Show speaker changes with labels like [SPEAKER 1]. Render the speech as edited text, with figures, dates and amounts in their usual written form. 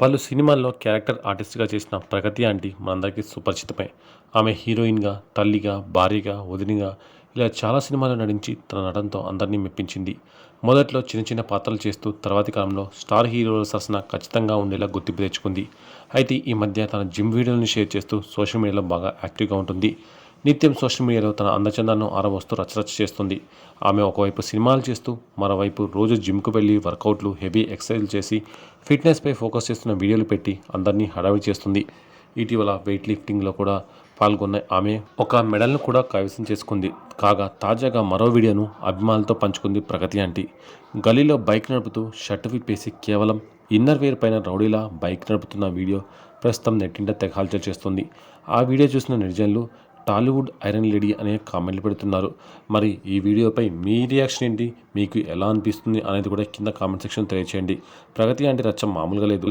[SPEAKER 1] పలు సినిమాల్లో క్యారెక్టర్ ఆర్టిస్ట్గా చేసిన ప్రగతి ఆంటీ మనందరికీ సుపరిచితమే. ఆమె హీరోయిన్గా, తల్లిగా, భార్యగా, వదినగా ఇలా చాలా సినిమాల్లో నటించి తన నటనతో అందరినీ మెప్పించింది. మొదట్లో చిన్న చిన్న పాత్రలు చేస్తూ తర్వాతి కాలంలో స్టార్ హీరోల సరసన ఖచ్చితంగా ఉండేలా గుర్తింపు తెచ్చుకుంది. అయితే ఈ మధ్య తన జిమ్ వీడియోలను షేర్ చేస్తూ సోషల్ మీడియాలో బాగా యాక్టివ్గా ఉంటుంది. నిత్యం సోషల్ మీడియాలో తన అందచందాలను ఆరబోస్తూ రచ్చరచ్చ చేస్తుంది. ఆమె ఒకవైపు సినిమాలు చేస్తూ మరోవైపు రోజు జిమ్కు వెళ్ళి వర్కౌట్లు, హెవీ ఎక్సర్సైజ్లు చేసి ఫిట్నెస్పై ఫోకస్ చేస్తున్న వీడియోలు పెట్టి అందరినీ హడావిడి చేస్తుంది. ఇటీవల వెయిట్ లిఫ్టింగ్లో కూడా పాల్గొన్న ఆమె ఒక మెడల్ను కూడా కైవసం చేసుకుంది. కాగా తాజాగా మరో వీడియోను అభిమానులతో పంచుకుంది ప్రగతి ఆంటీ. గలీలో బైక్ నడుపుతూ షర్టు విప్పేసి కేవలం ఇన్నర్ వేర్ పైన రౌడీలా బైక్ నడుపుతున్న వీడియో ప్రస్తుతం నెట్టింట తెగ హల్చల్ చేస్తుంది. ఆ వీడియో చూసిన నెటిజన్లు టాలీవుడ్ ఐరన్ లేడీ అనే కామెంట్లు పెడుతున్నారు. మరి ఈ వీడియోపై మీ రియాక్షన్ ఏంటి? మీకు ఎలా అనిపిస్తుంది అనేది కూడా కింద కామెంట్ సెక్షన్ తెలియచేయండి. ప్రగతి ఆంటీ రచ్చ మామూలుగా లేదు.